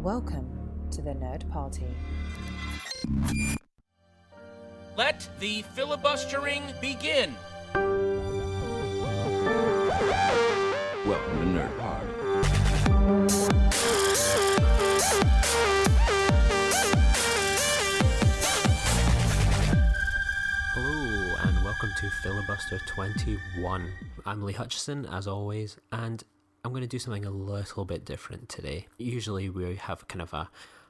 Welcome to the Nerd Party. Let the filibustering begin. Welcome to Nerd Party. Hello and welcome to Filibuster 21. I'm Lee Hutchison as always, and I'm going to do something a little bit different today. Usually we have kind of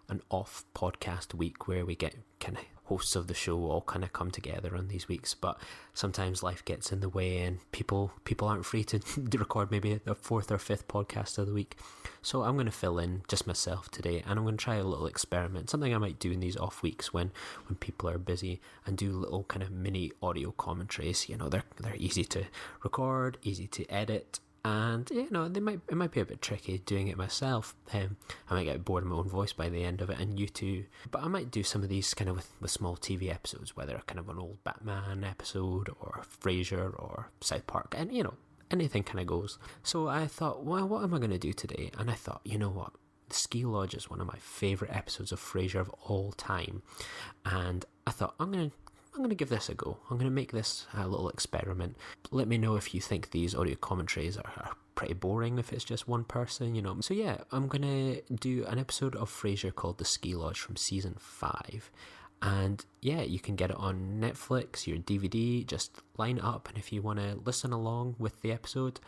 an off podcast week where we get kind of hosts of the show all kind of come together on these weeks, but sometimes life gets in the way and people aren't free to record maybe the fourth or fifth podcast of the week. So I'm going to fill in just myself today, and I'm going to try a little experiment, something I might do in these off weeks when people are busy, and do little kind of mini audio commentaries. You know, they're easy to record, easy to edit, and you know, it might be a bit tricky doing it myself. I might get bored of my own voice by the end of it, and you too. But I might do some of these kind of with small TV episodes, whether kind of an old Batman episode or Frasier or South Park, and you know, anything kind of goes. So I thought, well, what am I going to do today? And I thought, you know what? The Ski Lodge is one of my favourite episodes of Frasier of all time, and I thought I'm going to give this a go. I'm going to make this a little experiment. Let me know if you think these audio commentaries are pretty boring if it's just one person, you know. So yeah, I'm going to do an episode of Frasier called The Ski Lodge from season 5. And yeah, you can get it on Netflix, your DVD, just line it up, and if you want to listen along with the episode,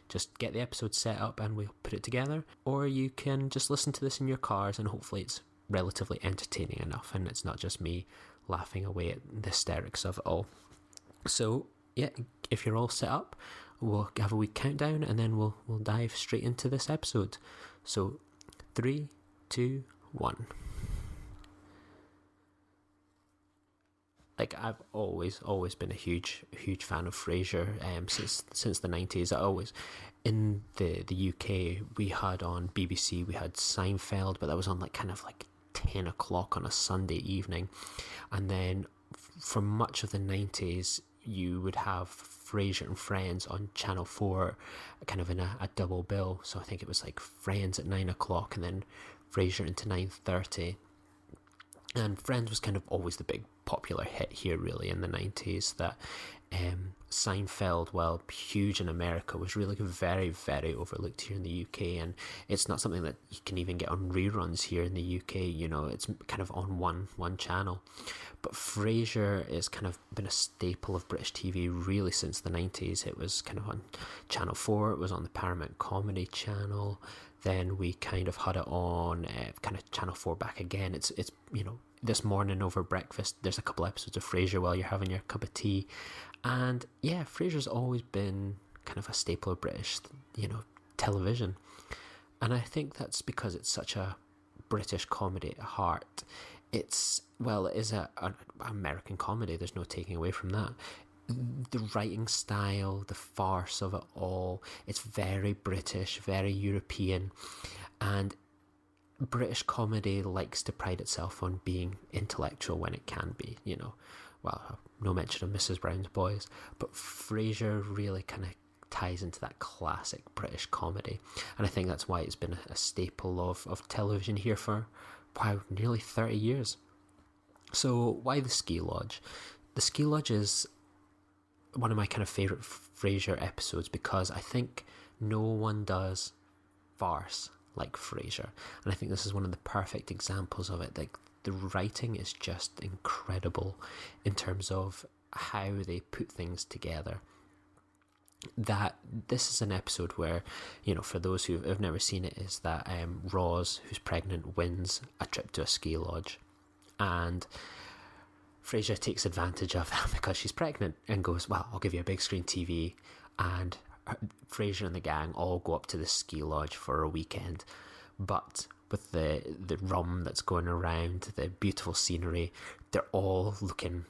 just get the episode set up and we'll put it together. Or you can just listen to this in your cars, and hopefully it's relatively entertaining enough and it's not just me laughing away at the hysterics of it all. So yeah, if you're all set up, we'll have a wee countdown and then we'll dive straight into this episode. So 3, 2, 1. Like, I've always been a huge fan of Frasier since the 90s. I always, in the UK, we had on BBC, we had Seinfeld, but that was on like kind of like 10 o'clock on a Sunday evening. And then for much of the 90s, you would have Frasier and Friends on Channel 4, kind of in a double bill. So I think it was like Friends at 9 o'clock and then Frasier into 9:30. And Friends was kind of always the big popular hit here really in the 90s. That Seinfeld, while huge in America, was really very, very overlooked here in the UK, and it's not something that you can even get on reruns here in the UK. You know, it's kind of on one channel. But Frasier is kind of been a staple of British TV really since the 90s. It was kind of on Channel 4, it was on the Paramount Comedy Channel, then we kind of had it on kind of Channel 4 back again. It's you know, this morning over breakfast, there's a couple episodes of Frasier while you're having your cup of tea. And yeah, Frasier's always been kind of a staple of British, you know, television. And I think that's because it's such a British comedy at heart. It is an American comedy, there's no taking away from that. The writing style, the farce of it all, it's very British, very European, and British comedy likes to pride itself on being intellectual when it can be, you know. Well, no mention of Mrs. Brown's Boys, but Frasier really kind of ties into that classic British comedy, and I think that's why it's been a staple of television here for, wow, nearly 30 years. So why the Ski Lodge? The Ski Lodge is one of my kind of favourite Frasier episodes because I think no one does farce like Frasier, and I think this is one of the perfect examples of it. Like, the writing is just incredible in terms of how they put things together. That this is an episode where, you know, for those who have never seen it, is that Roz, who's pregnant, wins a trip to a ski lodge, and Frasier takes advantage of that because she's pregnant and goes, well, I'll give you a big screen TV, and Frasier and the gang all go up to the ski lodge for a weekend. But with the rum that's going around, the beautiful scenery, they're all looking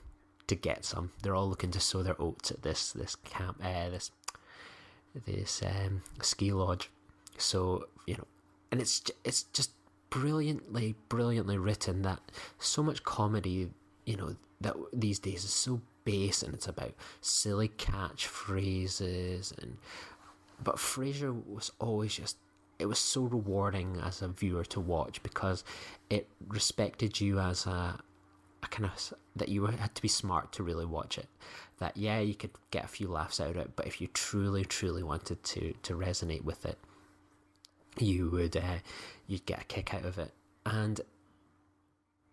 to get some. They're all looking to sow their oats at this camp, this ski lodge. So, you know, and it's just brilliantly written. That so much comedy, you know, that these days is so base, and it's about silly catchphrases, but Frasier was always just it was so rewarding as a viewer to watch, because it respected you as a kind of, that you had to be smart to really watch it. That, yeah, you could get a few laughs out of it, but if you truly, truly wanted to resonate with it, you would you'd get a kick out of it. And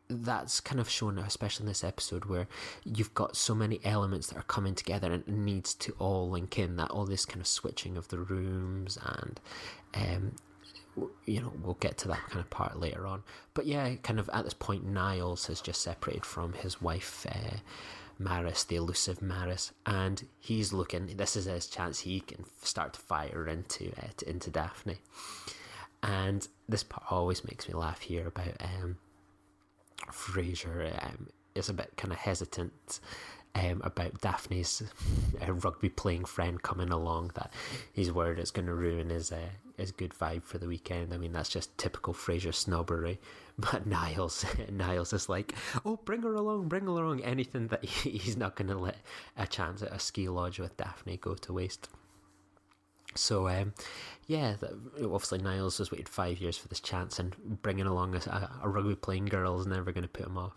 that's kind of shown, especially in this episode, where you've got so many elements that are coming together and it needs to all link in. That all this kind of switching of the rooms, and we'll get to that kind of part later on. But yeah, kind of at this point, Niles has just separated from his wife, Maris, the elusive Maris, and he's looking. This is his chance. He can start to fire into Daphne, and this part always makes me laugh here about Frasier is a bit kind of hesitant about Daphne's rugby playing friend coming along, that he's worried it's going to ruin his good vibe for the weekend. I mean, that's just typical Frasier snobbery. But Niles is like, oh, bring her along, anything that he's not going to let a chance at a ski lodge with Daphne go to waste. So, obviously Niles has waited 5 years for this chance, and bringing along a rugby playing girl is never going to put him off.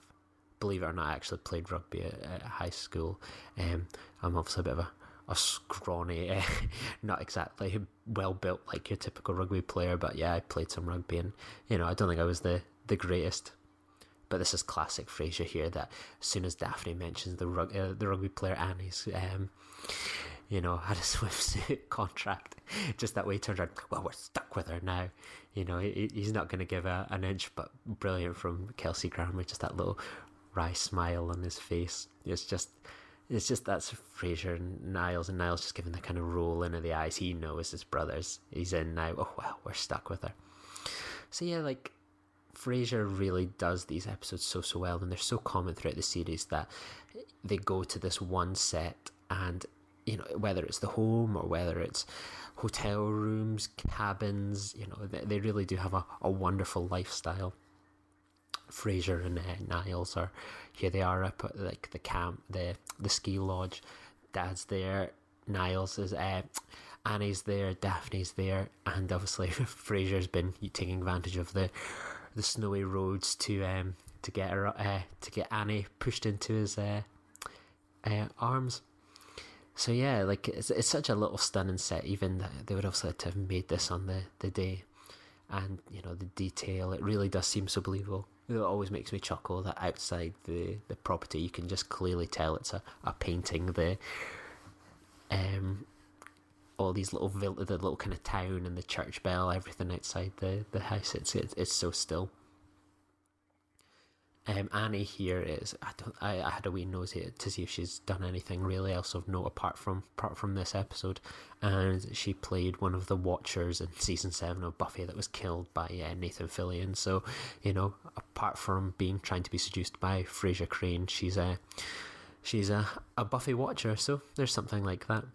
Believe it or not, I actually played rugby at high school. I'm obviously a bit of a scrawny, not exactly well built like your typical rugby player, but yeah, I played some rugby, and I don't think I was the greatest. But this is classic Frasier here, that as soon as Daphne mentions the rugby player Annie's had a swimsuit contract, just that way he turns around, well, we're stuck with her now. He's not going to give an inch. But brilliant from Kelsey Grammer, just that little wry smile on his face. It's just that's Frasier and Niles just giving the kind of roll into the eyes. He knows his brothers. He's in now. Oh well, we're stuck with her. So yeah, like, Frasier really does these episodes so well, and they're so common throughout the series that they go to this one set, and whether it's the home or whether it's hotel rooms, cabins, they really do have a wonderful lifestyle. Frasier and Niles are here. They are up at like the camp, the ski lodge. Dad's there. Niles is Annie's there. Daphne's there, and obviously Frasier's been taking advantage of the snowy roads to get her to get Annie pushed into his arms. So yeah, like it's such a little stunning set. Even they would have had to have made this on the day, and the detail, it really does seem so believable. It always makes me chuckle that outside the property you can just clearly tell it's a painting. The all these the little kind of town and the church bell, everything outside the house, it's so still. Annie here is, I had a wee nosy to see if she's done anything really else of note apart from this episode, and she played one of the Watchers in season 7 of Buffy that was killed by Nathan Fillion. So apart from trying to be seduced by Frasier Crane, she's a Buffy Watcher. So there's something like that.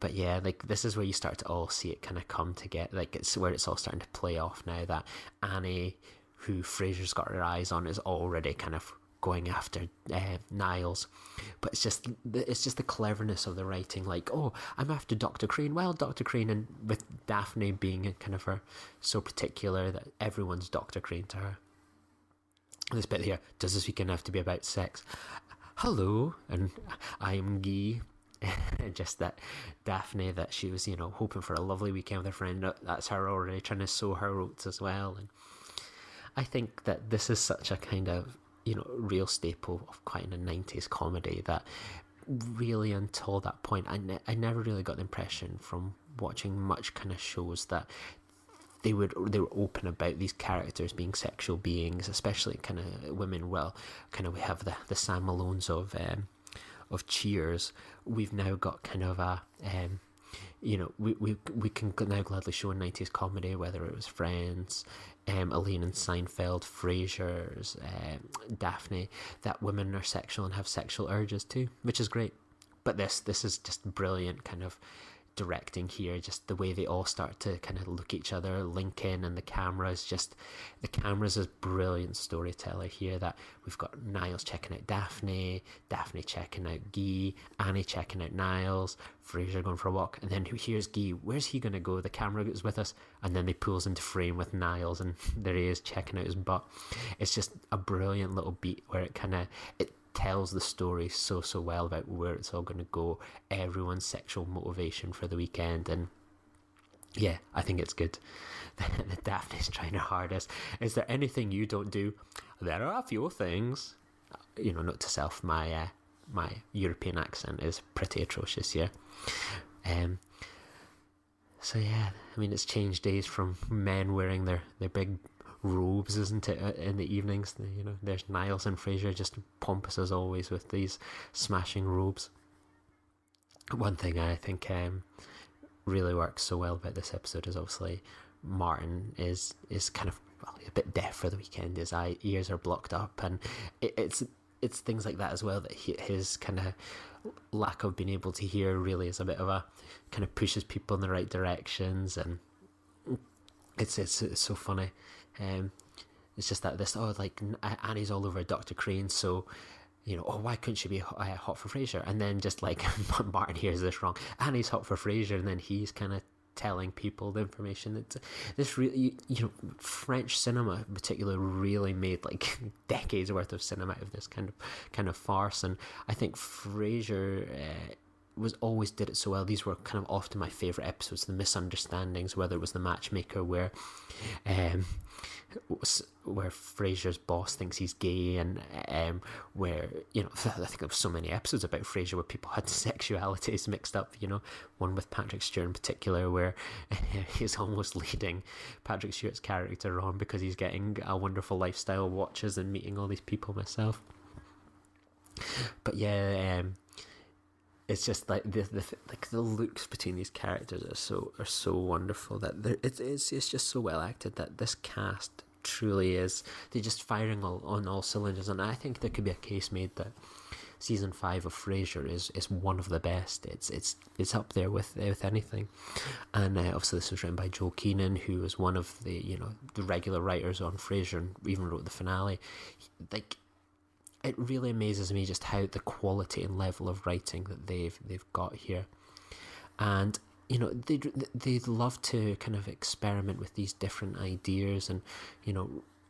But yeah, like, this is where you start to all see it kind of come together. Like, it's where it's all starting to play off now, that Annie, who Frasier's got her eyes on, is already kind of going after Niles. But it's just the cleverness of the writing. Like, oh, I'm after Dr. Crane. Well, Dr. Crane, and with Daphne being kind of her so particular that everyone's Dr. Crane to her. This bit here, does this weekend have to be about sex? Hello, and I'm Guy. Just that Daphne, that she was hoping for a lovely weekend with her friend, that's her already trying to sow her oats as well. And I think that this is such a kind of real staple of quite a 90s comedy, that really until that point I never really got the impression from watching much kind of shows that they were open about these characters being sexual beings, especially kind of women. Well, kind of we have the Sam Malones of Cheers. We've now got kind of a we can now gladly show a 90s comedy, whether it was Friends, Elaine and Seinfeld, Frasier's, Daphne, that women are sexual and have sexual urges too, which is great. But this is just brilliant, kind of directing here, just the way they all start to kind of look at each other, link in, and the camera's a brilliant storyteller here. That we've got Niles checking out Daphne checking out Guy, Annie checking out Niles, Frasier going for a walk, and then here's Guy. Where's he going to go? The camera is with us, and then they pulls into frame with Niles, and there he is checking out his butt. It's just a brilliant little beat where it tells the story so well about where it's all going to go, everyone's sexual motivation for the weekend, and yeah, I think it's good. The Daphne's trying her hardest. Is there anything you don't do? There are a few things. Note to self, my European accent is pretty atrocious here. So yeah, I mean, it's changed days from men wearing their big robes, isn't it, in the evenings. There's Niles and Frasier just pompous as always with these smashing robes. One thing I think really works so well about this episode is obviously Martin is kind of a bit deaf for the weekend. His ears are blocked up, and it's things like that as well, that his kind of lack of being able to hear really is a bit of a kind of pushes people in the right directions, and it's so funny. It's just that Annie's all over Dr. Crane, so why couldn't she be hot for Frasier? And then just like Martin hears this wrong, Annie's hot for Frasier, and then he's kind of telling people the information that this really, French cinema in particular really made like decades worth of cinema out of this kind of farce. And I think Frasier always did it so well. These were kind of often my favourite episodes, the misunderstandings, whether it was the matchmaker where Frasier's boss thinks he's gay, and where I think there were so many episodes about Frasier where people had sexualities mixed up, one with Patrick Stewart in particular, where he's almost leading Patrick Stewart's character on because he's getting a wonderful lifestyle, watches and meeting all these people myself. But yeah, it's just like the looks between these characters are so wonderful, that it's just so well acted, that this cast truly is, they're just firing on all cylinders. And I think there could be a case made that season 5 of Frasier is one of the best. It's up there with anything. And obviously this was written by Joel Keenan, who was one of the the regular writers on Frasier and even wrote the finale. It really amazes me just how the quality and level of writing that they've got here. And they love to kind of experiment with these different ideas, and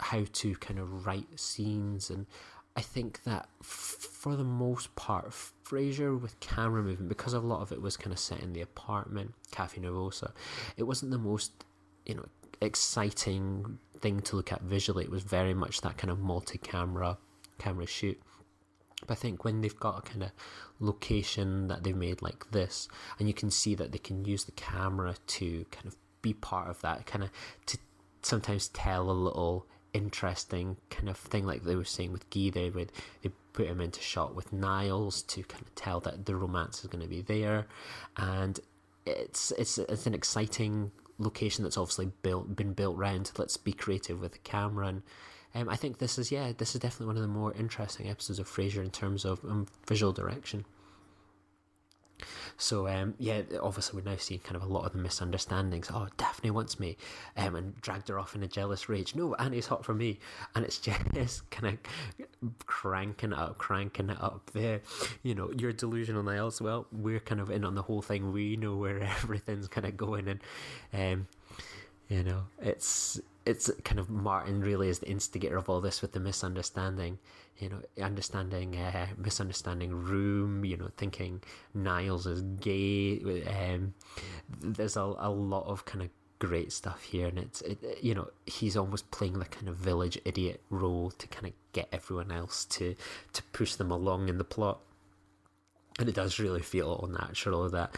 how to kind of write scenes. And I think that for the most part, Frasier with camera movement, because a lot of it was kind of set in the apartment, Cafe Nervosa, it wasn't the most exciting thing to look at visually. It was very much that kind of multi-camera shoot. But I think when they've got a kind of location that they've made like this, and you can see that they can use the camera to kind of be part of that, kind of to sometimes tell a little interesting kind of thing, like they were saying with Guy, they put him into shot with Niles to kind of tell that the romance is going to be there. And it's an exciting location that's obviously been built around, let's be creative with the camera. And I think this is definitely one of the more interesting episodes of Frasier in terms of visual direction. So obviously we're now seeing kind of a lot of the misunderstandings. Oh, Daphne wants me, and dragged her off in a jealous rage. No, Annie's hot for me, and it's just kind of cranking it up there. You're delusional, Niles. Well, we're kind of in on the whole thing. We know where everything's kind of going, and it's kind of Martin really is the instigator of all this with the misunderstanding, misunderstanding room, thinking Niles is gay. There's a lot of kind of great stuff here, and he's almost playing the kind of village idiot role to kind of get everyone else to push them along in the plot. And it does really feel all natural. That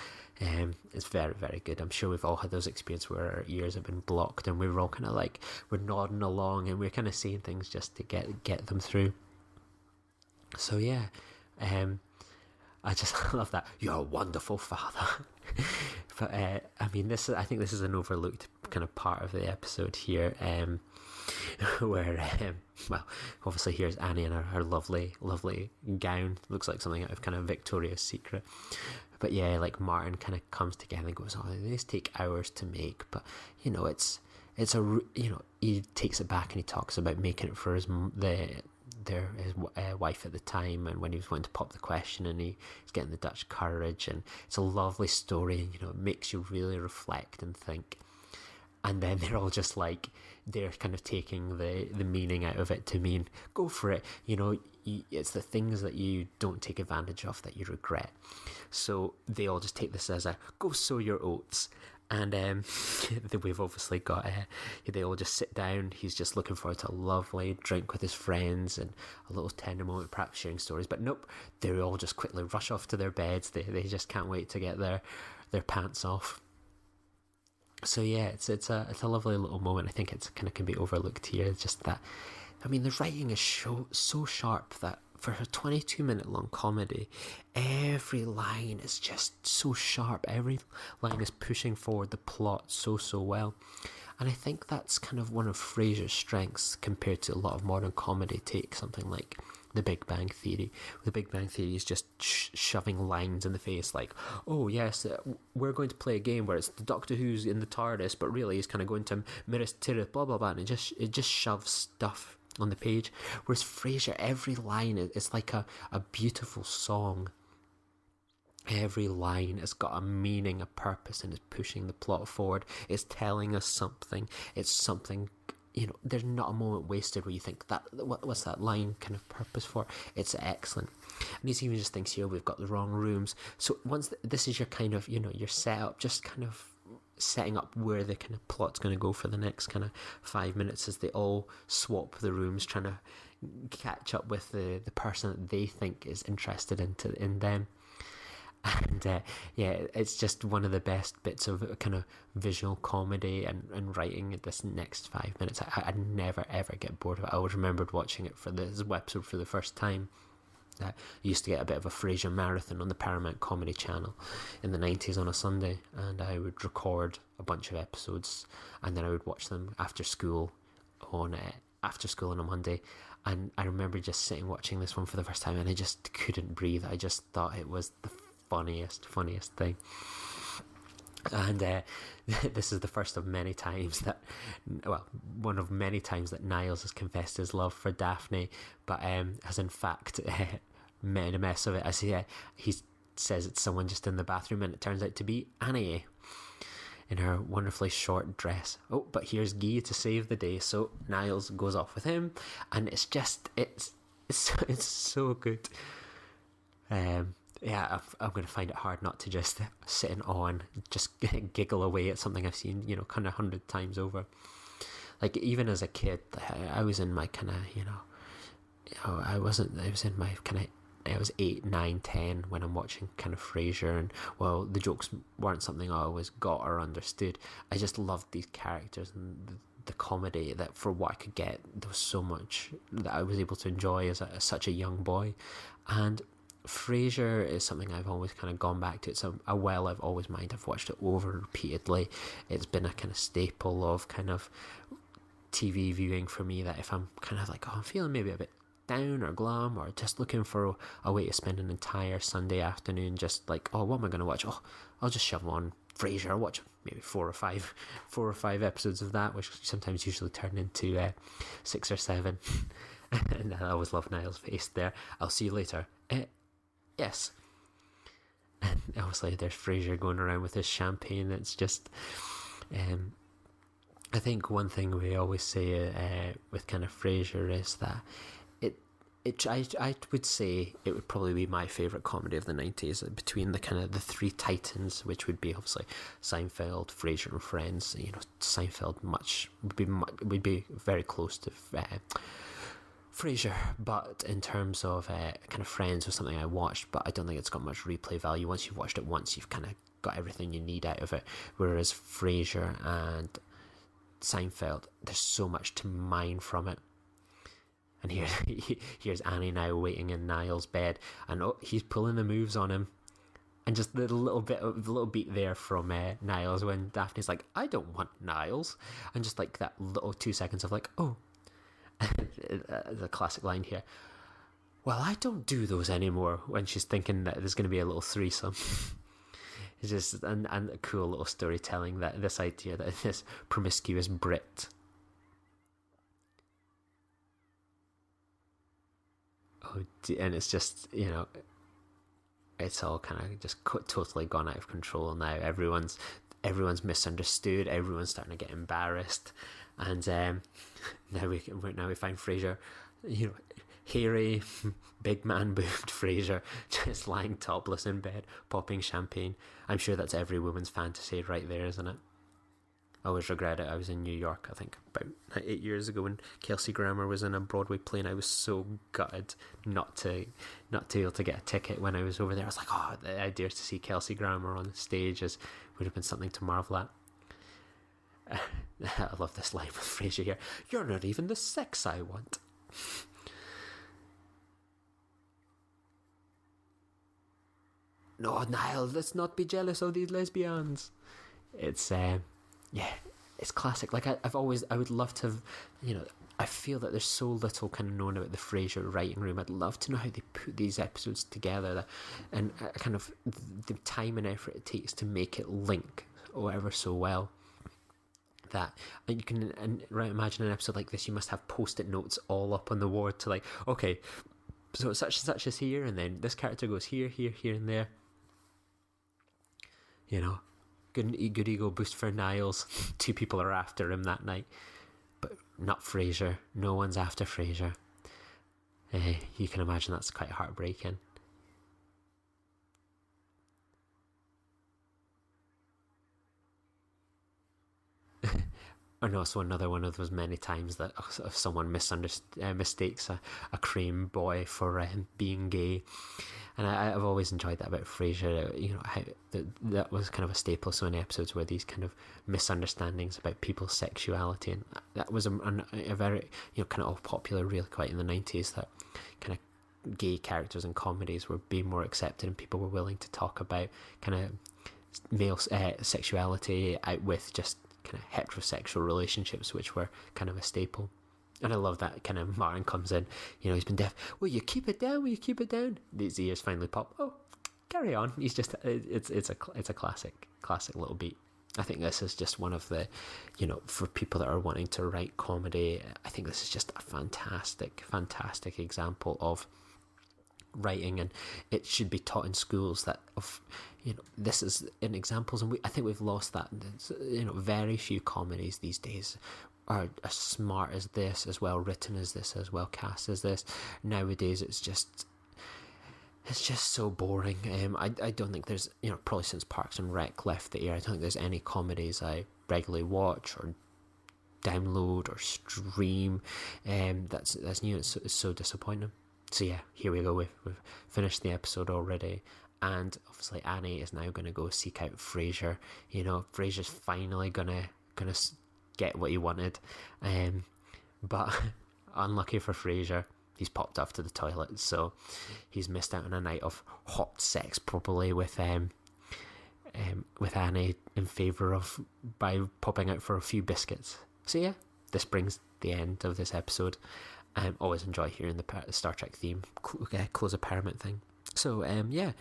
it's very, very good. I'm sure we've all had those experiences where our ears have been blocked and we're all kind of like, we're nodding along and we're kind of saying things just to get them through. So yeah, I just love that. You're a wonderful father. But I think this is an overlooked kind of part of the episode here, where obviously here's Annie in her lovely gown. Looks like something out of kind of Victoria's Secret. But yeah, like Martin kind of comes together and goes, oh, these take hours to make, but you know, it's a, you know, he takes it back and he talks about making it for his wife at the time, and when he was wanting to pop the question, and he's getting the Dutch courage, and it's a lovely story, and you know, it makes you really reflect and think. And then they're all just like, they're kind of taking the meaning out of it to mean, go for it, you know, it's the things that you don't take advantage of that you regret. So they all just take this as a, go sow your oats. And we've obviously got, they all just sit down. He's just looking forward to a lovely drink with his friends and a little tender moment, perhaps sharing stories. But nope, they all just quickly rush off to their beds. They just can't wait to get their pants off. So yeah, it's a lovely little moment. I think it's kind of can be overlooked here. It's just that, I mean, the writing is so sharp that for a 22-minute long comedy, every line is just so sharp. Every line is pushing forward the plot so well. And I think that's kind of one of Frasier's strengths compared to a lot of modern comedy. Take something like The Big Bang Theory. The Big Bang Theory is just shoving lines in the face like, oh yes, we're going to play a game where it's the Doctor Who's in the TARDIS, but really he's kind of going to Minas Tirith, blah blah blah, and it just shoves stuff on the page. Whereas Frasier, every line is like a beautiful song. Every line has got a meaning, a purpose, and is pushing the plot forward. It's telling us something. It's something, you know, there's not a moment wasted where you think, that what's that line kind of purpose for? It's excellent. And he even just thinks, here, we've got the wrong rooms. So once this is your kind of, you know, your setup, just kind of setting up where the kind of plot's going to go for the next kind of 5 minutes as they all swap the rooms, trying to catch up with the person that they think is interested in them. And yeah, it's just one of the best bits of kind of visual comedy and writing this next 5 minutes. I never ever get bored of it. I always remembered watching it for this episode for the first time. I used to get a bit of a Frasier marathon on the Paramount Comedy Channel in the 90s on a Sunday, and I would record a bunch of episodes, and then I would watch them after school on a Monday. And I remember just sitting watching this one for the first time, and I just couldn't breathe. I just thought it was the funniest thing. And this is the first of many times that, well, one of many times that Niles has confessed his love for Daphne, but has in fact made a mess of it, as he says it's someone just in the bathroom, and it turns out to be Annie in her wonderfully short dress. Oh, but here's Guy to save the day, so Niles goes off with him, and it's just it's so good. Yeah, I'm going to find it hard not to just sit in awe and just giggle away at something I've seen, you know, kind of 100 times over. Like, even as a kid, I was in my kind of, I was 8, 9, 10 when I'm watching kind of Frasier, and well, the jokes weren't something I always got or understood. I just loved these characters and the comedy, that for what I could get, there was so much that I was able to enjoy as such a young boy. And Frasier is something I've always kind of gone back to. It's a well I've always minded. I've watched it over repeatedly. It's been a kind of staple of kind of TV viewing for me, that if I'm kind of like, oh, I'm feeling maybe a bit down or glum, or just looking for a way to spend an entire Sunday afternoon, just like, oh, what am I going to watch? Oh, I'll just shove on Frasier. I'll watch maybe four or five episodes of that, which sometimes usually turn into 6 or 7. And I always love Niall's face there. I'll see you later. Yes. And obviously there's Frasier going around with his champagne. It's just, I think one thing we always say with kind of Frasier is that I would say it would probably be my favourite comedy of the 90s, between the kind of the three titans, which would be obviously Seinfeld, Frasier and Friends. You know, Seinfeld would be very close to Frasier, but in terms of kind of Friends was something I watched, but I don't think it's got much replay value. Once you've watched it once, you've kind of got everything you need out of it, whereas Frasier and Seinfeld, there's so much to mine from it. And here's Annie now waiting in Niall's bed, and he's pulling the moves on him, and just the little beat there from Niles when Daphne's like, I don't want Niles, and just like that little 2 seconds of like, oh, the classic line here, well, I don't do those anymore, when she's thinking that there's going to be a little threesome. It's just and a cool little storytelling, that this idea that this promiscuous Brit. And it's just, it's all kind of just totally gone out of control now. Everyone's misunderstood. Everyone's starting to get embarrassed, and now we find Frasier, hairy, big man boobed Frasier just lying topless in bed, popping champagne. I'm sure that's every woman's fantasy right there, isn't it? I always regret it. I was in New York, I think, about 8 years ago when Kelsey Grammer was in a Broadway play, and I was so gutted not to be able to get a ticket when I was over there. I was like, oh, the idea to see Kelsey Grammer on the stage would have been something to marvel at. I love this line with Frasier here. You're not even the sex I want. No, Niall, let's not be jealous of these lesbians. It's it's classic. Like I would love to have, I feel that there's so little kind of known about the Frasier writing room. I'd love to know how they put these episodes together, and kind of the time and effort it takes to make it link ever so well. That, and you can imagine an episode like this, you must have post-it notes all up on the wall to like, okay, so such and such is here, and then this character goes here, here, here, and there. Good ego boost for Niles. 2 people are after him that night, but not Frasier. No one's after Frasier. You can imagine that's quite heartbreaking. And also another one of those many times that if someone mistakes a cream boy for being gay. And I've always enjoyed that about Frasier, how that was kind of a staple of so many episodes where these kind of misunderstandings about people's sexuality, and that was a very, kind of all popular really quite in the 90s, that kind of gay characters in comedies were being more accepted and people were willing to talk about kind of male sexuality out with just kind of heterosexual relationships, which were kind of a staple. And I love that kind of Martin comes in, he's been deaf. Will you keep it down? Will you keep it down? These ears finally pop. Oh, carry on. He's just, it's a classic little beat. I think this is just one of the, for people that are wanting to write comedy, I think this is just a fantastic example of writing, and it should be taught in schools that this is in examples, and I think we've lost that. Very few comedies these days are as smart as this, as well written as this, as well cast as this. Nowadays it's just so boring. I don't think there's, probably since Parks and Rec left the air, I don't think there's any comedies I regularly watch or download or stream that's new. It's so disappointing. So yeah, here we go. We've finished the episode already, and obviously Annie is now going to go seek out Frasier. Frasier's finally gonna get what he wanted, but unlucky for Frasier, he's popped off to the toilet, so he's missed out on a night of hot sex, probably with Annie, in favour of by popping out for a few biscuits. So yeah, this brings the end of this episode. Always enjoy hearing the Star Trek theme, close a Paramount thing. So yeah,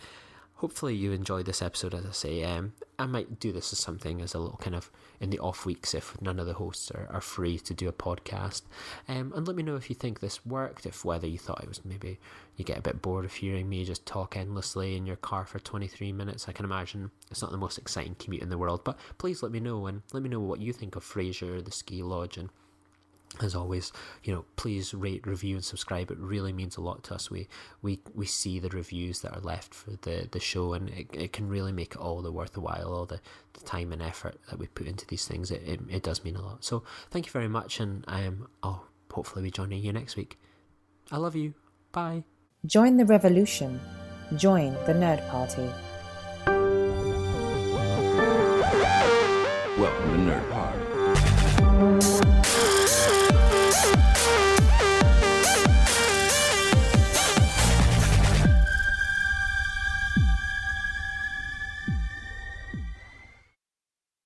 hopefully you enjoyed this episode. As I say, I might do this as something as a little kind of in the off weeks if none of the hosts are free to do a podcast. And let me know if you think this worked, if whether you thought it was, maybe you get a bit bored of hearing me just talk endlessly in your car for 23 minutes. I can imagine it's not the most exciting commute in the world, but please let me know, and let me know what you think of Frasier, the Ski Lodge, and as always, please rate, review, and subscribe. It really means a lot to us. We see the reviews that are left for the show, and it can really make it all the worth the while, all the time and effort that we put into these things. It does mean a lot. So thank you very much, and I'll hopefully be joining you next week. I love you. Bye. Join the revolution. Join the Nerd Party. Welcome to Nerd Party.